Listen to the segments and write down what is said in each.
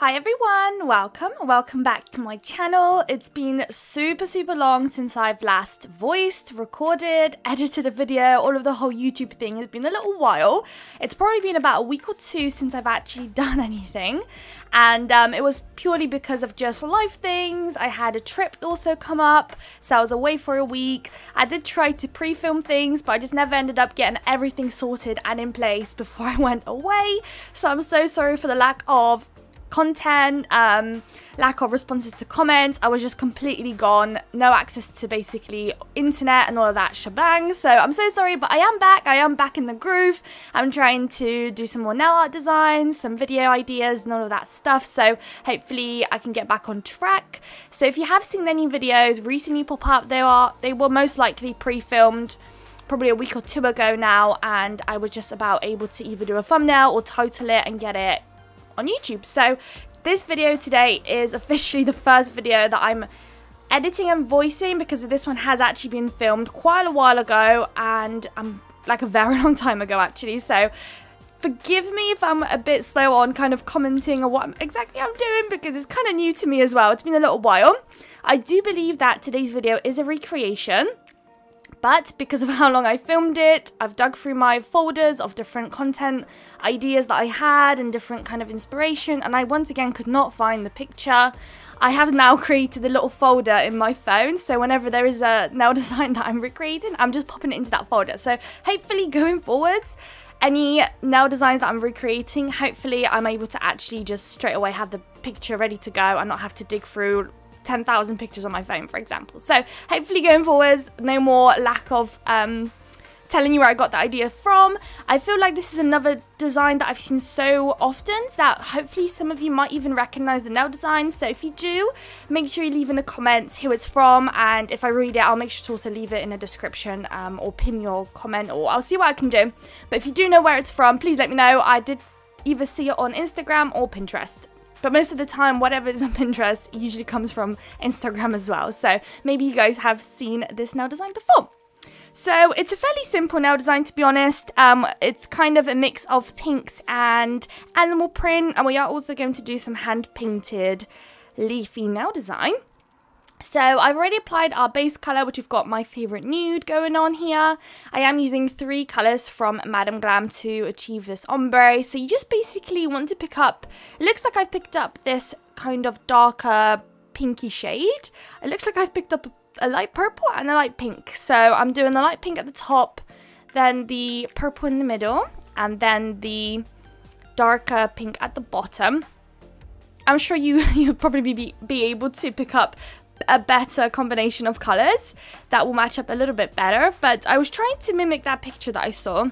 Hi everyone, welcome back to my channel. It's been super long since I've last voiced, recorded, edited a video. All of the whole YouTube thing has been a little while. It's probably been about a week or two since I've actually done anything, and it was purely because of just life things. I had a trip also come up, so I was away for a week. I did try to pre-film things, but I just never ended up getting everything sorted and in place before I went away. So I'm so sorry for the lack of content, lack of responses to comments. I was just completely gone, no access to basically internet and all of that shebang. So I'm so sorry, but I am back in the groove. I'm trying to do some more nail art designs, some video ideas and all of that stuff, so hopefully I can get back on track. So if you have seen any videos recently pop up, they were most likely pre-filmed probably a week or two ago now, and I was just about able to either do a thumbnail or title it and get it on YouTube. So this video today is officially the first video that I'm editing and voicing, because this one has actually been filmed quite a while ago, and like a very long time ago actually, so forgive me if I'm a bit slow on kind of commenting on what exactly I'm doing, because it's kind of new to me as well. It's been a little while. I do believe that today's video is a recreation, but because of how long I filmed it, I've dug through my folders of different content ideas that I had and different kind of inspiration, and I once again could not find the picture. I have now created a little folder in my phone, so whenever there is a nail design that I'm recreating, I'm just popping it into that folder. So hopefully going forwards, any nail designs that I'm recreating, hopefully I'm able to actually just straight away have the picture ready to go and not have to dig through 10,000 pictures on my phone, for example. So hopefully going forwards, no more lack of telling you where I got the idea from. I feel like this is another design that I've seen so often that hopefully some of you might even recognize the nail design. So if you do, make sure you leave in the comments who it's from, and if I read it, I'll make sure to also leave it in a description or pin your comment, or I'll see what I can do. But if you do know where it's from, please let me know. I did either see it on Instagram or Pinterest, but most of the time, whatever is on Pinterest usually comes from Instagram as well. So maybe you guys have seen this nail design before. So it's a fairly simple nail design, to be honest. It's kind of a mix of pinks and animal print. And we are also going to do some hand-painted leafy nail design. So I've already applied our base colour, which we've got my favourite nude going on here. I am using 3 colours from Madam Glam to achieve this ombre. So you just basically want to pick up, it looks like I've picked up this kind of darker pinky shade. It looks like I've picked up a light purple and a light pink. So I'm doing the light pink at the top, then the purple in the middle, and then the darker pink at the bottom. I'm sure you'll probably be able to pick up a better combination of colors that will match up a little bit better, but I was trying to mimic that picture that I saw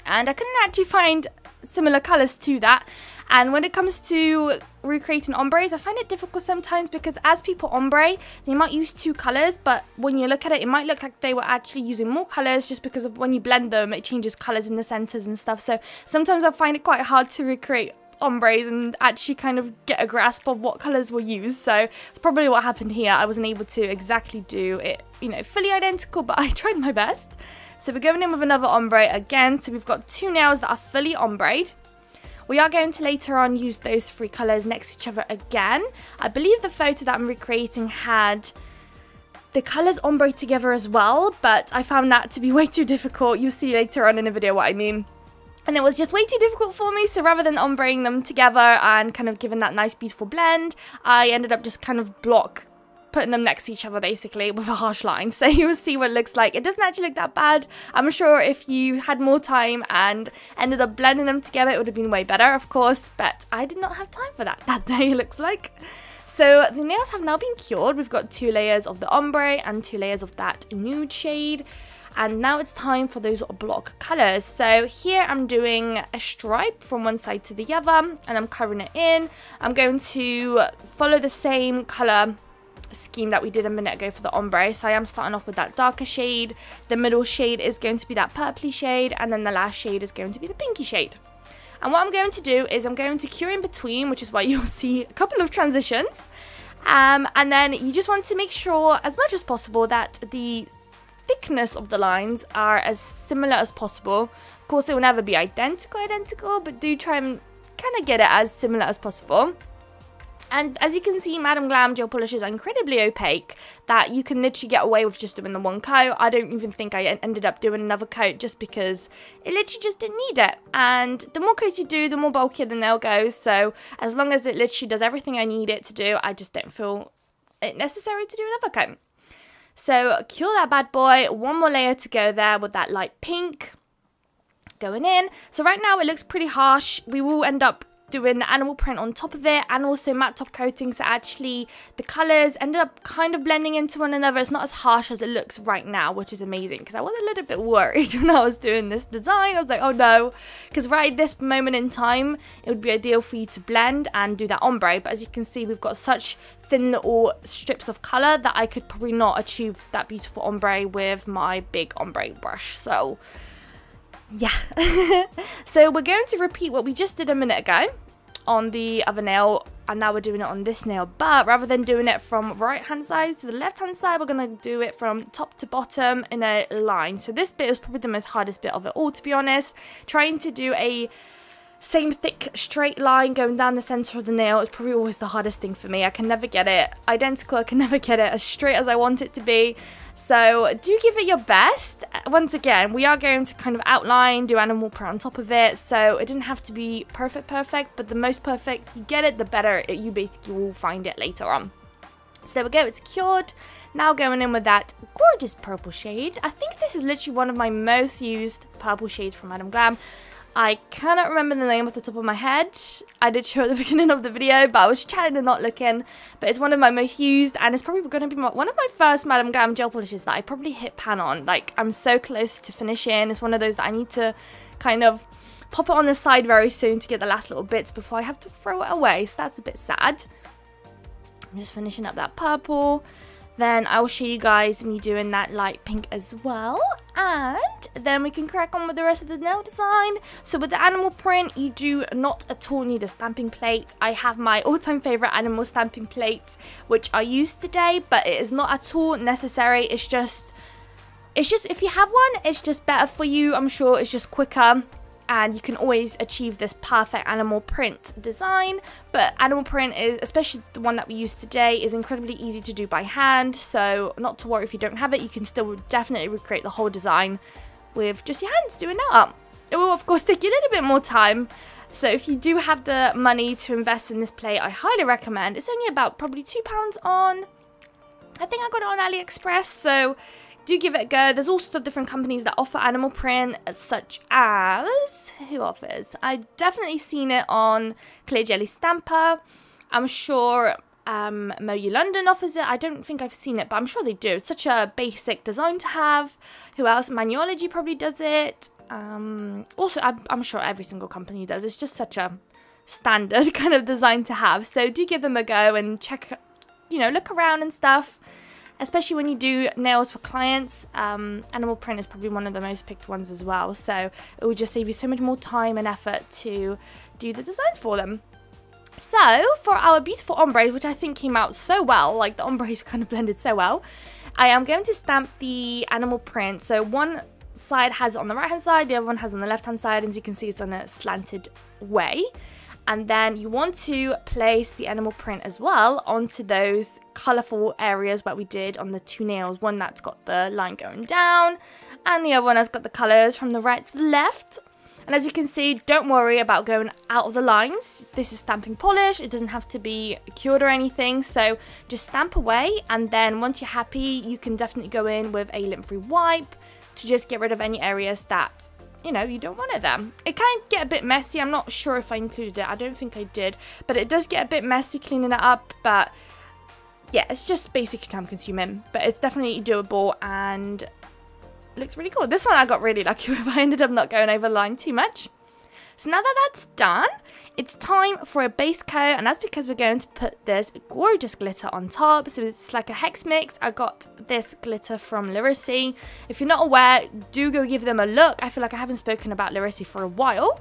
and I couldn't actually find similar colors to that. And when it comes to recreating ombres, I find it difficult sometimes, because as people ombre, they might use 2 colors, but when you look at it, it might look like they were actually using more colors, just because of when you blend them, it changes colors in the centers and stuff. So sometimes I find it quite hard to recreate ombres and actually kind of get a grasp of what colors were used. So it's probably what happened here. I wasn't able to exactly do it, you know, fully identical, but I tried my best. So we're going in with another ombre again. So we've got 2 nails that are fully ombreed. We are going to later on use those 3 colors next to each other again. I believe the photo that I'm recreating had the colors ombre together as well, but I found that to be way too difficult. You'll see later on in the video what I mean. And it was just way too difficult for me, so rather than ombreing them together and kind of giving that nice beautiful blend, I ended up just kind of putting them next to each other basically with a harsh line. So you'll see what it looks like. It doesn't actually look that bad. I'm sure if you had more time and ended up blending them together, it would have been way better, of course, but I did not have time for that day, it looks like. So the nails have now been cured. We've got 2 layers of the ombre and 2 layers of that nude shade. And now it's time for those block colors. So here I'm doing a stripe from one side to the other, and I'm covering it in. I'm going to follow the same color scheme that we did a minute ago for the ombre. So I am starting off with that darker shade. The middle shade is going to be that purpley shade, and then the last shade is going to be the pinky shade. And what I'm going to do is I'm going to cure in between, which is why you'll see a couple of transitions. And then you just want to make sure as much as possible that the thickness of the lines are as similar as possible. course, it will never be identical, but do try and kind of get it as similar as possible. And as you can see, Madam Glam gel polishes are incredibly opaque that you can literally get away with just doing the one coat. I don't even think I ended up doing another coat just because it literally just didn't need it. And the more coats you do, the more bulkier the nail goes. So as long as it literally does everything I need it to do, I just don't feel it necessary to do another coat. So cure that bad boy. One more layer to go there with that light pink going in. So right now it looks pretty harsh. We will end up doing the animal print on top of it and also matte top coating, so actually the colors ended up kind of blending into one another. It's not as harsh as it looks right now, which is amazing because I was a little bit worried when I was doing this design. I was like, oh no, because right at this moment in time it would be ideal for you to blend and do that ombre, but as you can see we've got such thin little strips of color that I could probably not achieve that beautiful ombre with my big ombre brush. So yeah. So we're going to repeat what we just did a minute ago on the other nail, and now we're doing it on this nail, but rather than doing it from right hand side to the left hand side, we're going to do it from top to bottom in a line. So this bit was probably the most hardest bit of it all, to be honest. Trying to do a same thick straight line going down the center of the nail is probably always the hardest thing for me. I can never get it identical. I can never get it as straight as I want it to be. So do give it your best. Once again, we are going to kind of outline, do animal print on top of it, so it didn't have to be perfect, but the most perfect you get it, the better you basically will find it later on. So there we go, it's cured. Now going in with that gorgeous purple shade. I think this is literally one of my most used purple shades from Madam Glam. I cannot remember the name off the top of my head. I did show at the beginning of the video, but I was chatting and not looking. But it's one of my most used, and it's probably going to be one of my first Madam Glam gel polishes that I probably hit pan on. Like, I'm so close to finishing. It's one of those that I need to kind of pop it on the side very soon to get the last little bits before I have to throw it away. So that's a bit sad. I'm just finishing up that purple. Then I will show you guys me doing that light pink as well, and then we can crack on with the rest of the nail design. So with the animal print, you do not at all need a stamping plate. I have my all-time favorite animal stamping plate, which I used today, but it is not at all necessary. It's just if you have one, it's just better for you. I'm sure it's just quicker, and you can always achieve this perfect animal print design. But animal print is, especially the one that we used today, is incredibly easy to do by hand, so not to worry if you don't have it. You can still definitely recreate the whole design with just your hands doing that up. It will of course take you a little bit more time, so if you do have the money to invest in this plate, I highly recommend. It's only about probably £2 on, I think I got it on AliExpress, so do give it a go. There's all sorts of different companies that offer animal print, such as, who offers? I've definitely seen it on Clear Jelly Stamper. I'm sure Moyu London offers it. I don't think I've seen it, but I'm sure they do. It's such a basic design to have. Who else? Manuology probably does it. Also, I'm sure every single company does. It's just such a standard kind of design to have. So do give them a go and check, you know, look around and stuff. Especially when you do nails for clients, animal print is probably one of the most picked ones as well. So it will just save you so much more time and effort to do the designs for them. So for our beautiful ombre, which I think came out so well, like the ombres kind of blended so well, I am going to stamp the animal print. So one side has it on the right hand side, the other one has it on the left hand side. As you can see, it's on a slanted way. And then you want to place the animal print as well onto those colourful areas that we did on the two nails. One that's got the line going down, and the other one has got the colours from the right to the left. And as you can see, don't worry about going out of the lines. This is stamping polish. It doesn't have to be cured or anything. So just stamp away, and then once you're happy, you can definitely go in with a lint-free wipe to just get rid of any areas that, you know, you don't want it there. It can get a bit messy. I'm not sure if I included it. I don't think I did. But it does get a bit messy cleaning it up. But yeah, it's just basically time consuming. But it's definitely doable and looks really cool. This one I got really lucky with. I ended up not going over the line too much. So now that that's done, it's time for a base coat, and that's because we're going to put this gorgeous glitter on top. So it's like a hex mix. I got this glitter from Lyrissi. If you're not aware, do go give them a look. I feel like I haven't spoken about Lyrissi for a while.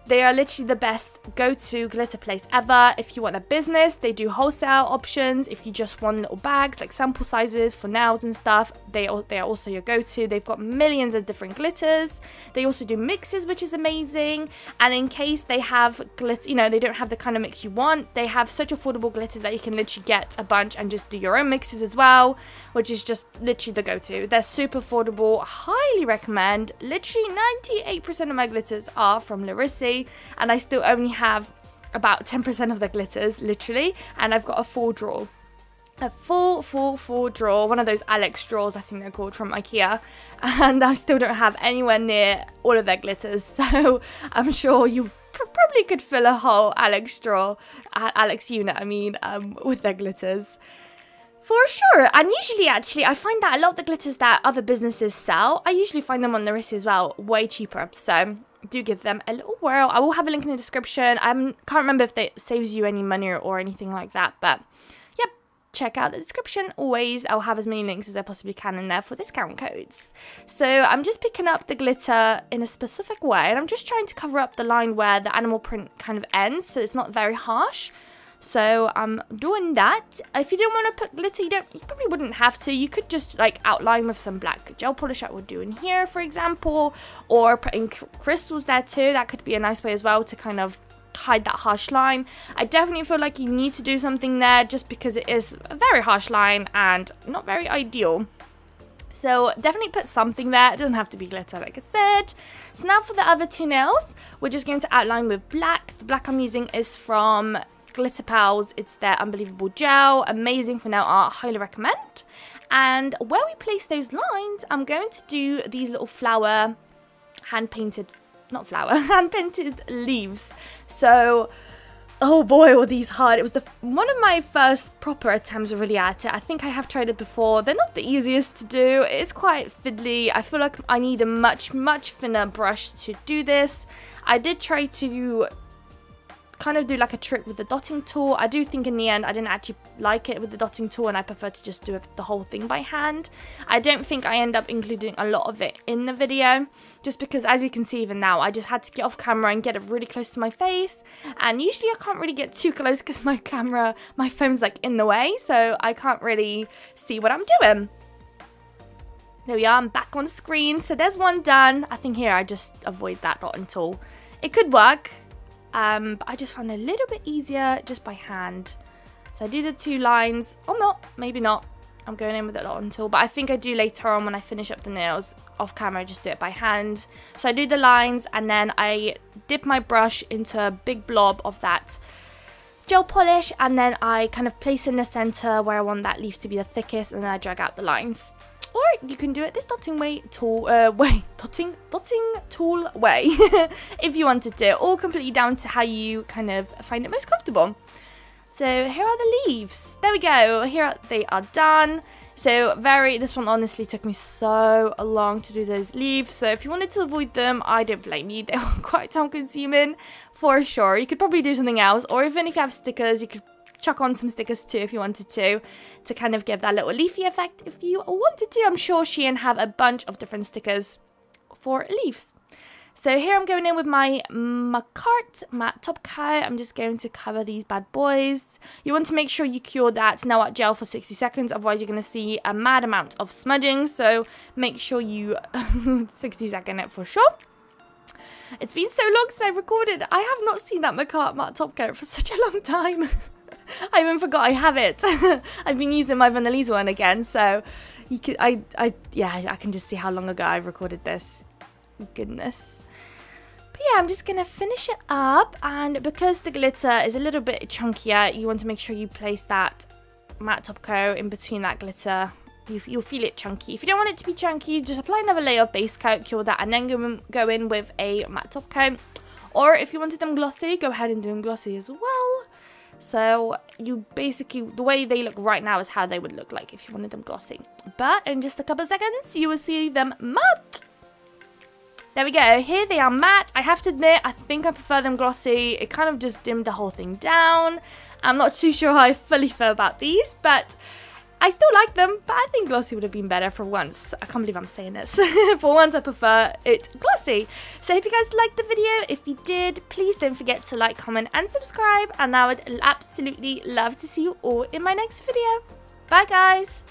They are literally the best go-to glitter place ever. If you want a business, they do wholesale options. If you just want little bags, like sample sizes for nails and stuff, they are also your go-to. They've got millions of different glitters. They also do mixes, which is amazing. And in case they have glitter, you know, they don't have the kind of mix you want, they have such affordable glitters that you can literally get a bunch and just do your own mixes as well, which is just literally the go-to. They're super affordable. Highly recommend. Literally 98% of my glitters are from Larissa, and I still only have about 10% of the glitters, literally, and I've got a full drawer. A full drawer, one of those Alex drawers, I think they're called, from IKEA, and I still don't have anywhere near all of their glitters, so I'm sure you probably could fill a whole Alex drawer, Alex unit, I mean, with their glitters. For sure. And usually, actually, I find that a lot of the glitters that other businesses sell, I usually find them on Larissa as well, way cheaper. So do give them a little whirl. I will have a link in the description. I can't remember if it saves you any money or anything like that, but yep, check out the description. Always, I'll have as many links as I possibly can in there for discount codes. So I'm just picking up the glitter in a specific way, and I'm just trying to cover up the line where the animal print kind of ends, so it's not very harsh. So I'm doing that. If you don't want to put glitter, you probably wouldn't have to. You could just like outline with some black gel polish, I would do in here, for example, or putting crystals there too. That could be a nice way as well to kind of hide that harsh line. I definitely feel like you need to do something there just because it is a very harsh line and not very ideal. So definitely put something there. It doesn't have to be glitter, like I said. So now for the other two nails, we're just going to outline with black. The black I'm using is from Glitter Pals. It's their Unbelievable Gel. Amazing for nail art. Highly recommend. And where we place those lines, I'm going to do these little flower hand-painted, not flower, hand-painted leaves. So, oh boy, were these hard. It was one of my first proper attempts really at it. I think I have tried it before. They're not the easiest to do. It's quite fiddly. I feel like I need a much thinner brush to do this. I did try to kind of do like a trick with the dotting tool. I do think in the end I didn't actually like it with the dotting tool, and I prefer to just do the whole thing by hand. I don't think I end up including a lot of it in the video, just because as you can see even now, I just had to get off camera and get it really close to my face, and usually I can't really get too close because my phone's like in the way, so I can't really see what I'm doing. There we are, I'm back on screen. So there's one done. I think here I just avoid that dotting tool. It could work, but I just found it a little bit easier just by hand. So I do the two lines, or not, maybe not. I'm going in with the dotting tool, but I think I do later on when I finish up the nails off camera, just do it by hand. So I do the lines, and then I dip my brush into a big blob of that gel polish, and then I kind of place in the center where I want that leaf to be the thickest, and then I drag out the lines. Or you can do it this dotting tool way, if you wanted to, all completely down to how you kind of find it most comfortable. So here are the leaves. There we go. They are done. So this one honestly took me so long to do those leaves. So if you wanted to avoid them, I don't blame you. They were quite time consuming for sure. You could probably do something else, or even if you have stickers, you could chuck on some stickers too if you wanted to kind of give that little leafy effect if you wanted to. I'm sure Shein have a bunch of different stickers for leaves. So here I'm going in with my Macart matte top coat. I'm just going to cover these bad boys. You want to make sure you cure that nail art gel for 60 seconds, otherwise you're going to see a mad amount of smudging. So make sure you 60-second it for sure. It's been so long since I recorded. I have not seen that Macart matte top coat for such a long time. I even forgot I have it. I've been using my Vanillese one again, so you could, yeah, I can just see how long ago I recorded this. Goodness. But yeah, I'm just gonna finish it up, and because the glitter is a little bit chunkier, you want to make sure you place that matte top coat in between that glitter. You'll feel it chunky. If you don't want it to be chunky, just apply another layer of base coat, cure that, and then go in with a matte top coat. Or if you wanted them glossy, go ahead and do them glossy as well. So you basically, the way they look right now is how they would look like if you wanted them glossy. But in just a couple of seconds, you will see them matte. There we go. Here they are matte. I have to admit, I think I prefer them glossy. It kind of just dimmed the whole thing down. I'm not too sure how I fully feel about these, but I still like them, but I think glossy would have been better for once. I can't believe I'm saying this. For once, I prefer it glossy. So I hope you guys liked the video. If you did, please don't forget to like, comment, and subscribe. And I would absolutely love to see you all in my next video. Bye, guys.